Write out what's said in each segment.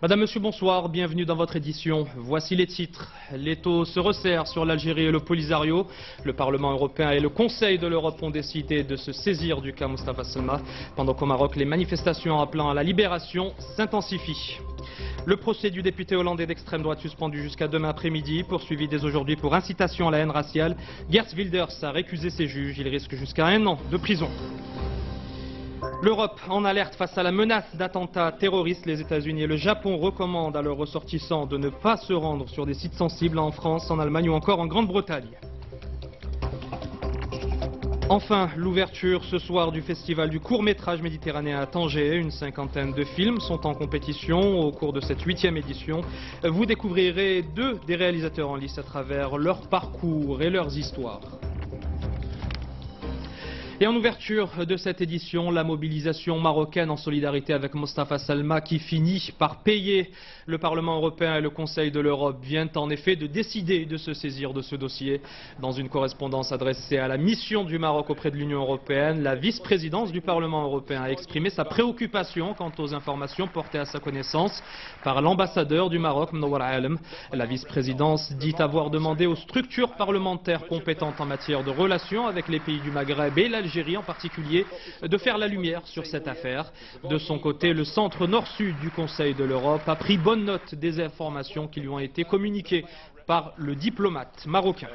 Madame, Monsieur, bonsoir, bienvenue dans votre édition. Voici les titres. L'étau se resserre sur l'Algérie et le Polisario. Le Parlement européen et le Conseil de l'Europe ont décidé de se saisir du cas Mostafa Selma, pendant qu'au Maroc, les manifestations appelant à la libération s'intensifient. Le procès du député hollandais d'extrême droite suspendu jusqu'à demain après-midi, poursuivi dès aujourd'hui pour incitation à la haine raciale. Geert Wilders a récusé ses juges, il risque jusqu'à 1 an de prison. L'Europe en alerte face à la menace d'attentats terroristes. Les États-Unis et le Japon recommandent à leurs ressortissants de ne pas se rendre sur des sites sensibles en France, en Allemagne ou encore en Grande-Bretagne. Enfin, l'ouverture ce soir du festival du court-métrage méditerranéen à Tanger. Une cinquantaine de films sont en compétition au cours de cette 8e édition. Vous découvrirez 2 des réalisateurs en lice à travers leur parcours et leurs histoires. Et en ouverture de cette édition, la mobilisation marocaine en solidarité avec Mostafa Selma qui finit par payer. Le Parlement européen et le Conseil de l'Europe viennent en effet de décider de se saisir de ce dossier. Dans une correspondance adressée à la mission du Maroc auprès de l'Union européenne, la vice-présidence du Parlement européen a exprimé sa préoccupation quant aux informations portées à sa connaissance par l'ambassadeur du Maroc, Mnawar Alem. La vice-présidence dit avoir demandé aux structures parlementaires compétentes en matière de relations avec les pays du Maghreb et l'Algérie en particulier, de faire la lumière sur cette affaire. De son côté, le centre nord-sud du Conseil de l'Europe a pris bonne note des informations qui lui ont été communiquées par le diplomate marocain.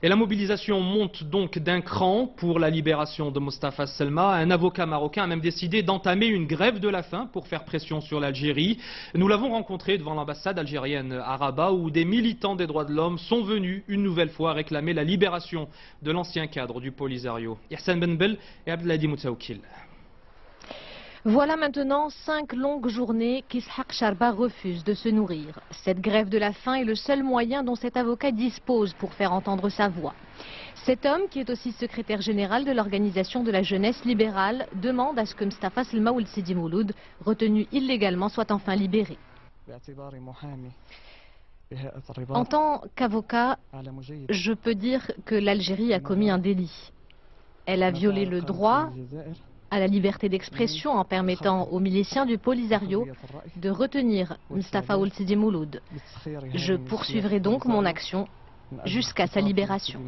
Et la mobilisation monte donc d'un cran pour la libération de Mostafa Selma. Un avocat marocain a même décidé d'entamer une grève de la faim pour faire pression sur l'Algérie. Nous l'avons rencontré devant l'ambassade algérienne à Rabat où des militants des droits de l'homme sont venus une nouvelle fois réclamer la libération de l'ancien cadre du Polisario. Yassan Benbel et Abdelhadi Moutaoukil. Voilà maintenant 5 longues journées qu'Ishaq Charba refuse de se nourrir. Cette grève de la faim est le seul moyen dont cet avocat dispose pour faire entendre sa voix. Cet homme, qui est aussi secrétaire général de l'organisation de la jeunesse libérale, demande à ce que Mostafa Selma Ould Sidi Mouloud, retenu illégalement, soit enfin libéré. En tant qu'avocat, je peux dire que l'Algérie a commis un délit. Elle a violé le droit à la liberté d'expression en permettant aux miliciens du Polisario de retenir Mostafa Ould Sidi Mouloud. Je poursuivrai donc mon action jusqu'à sa libération.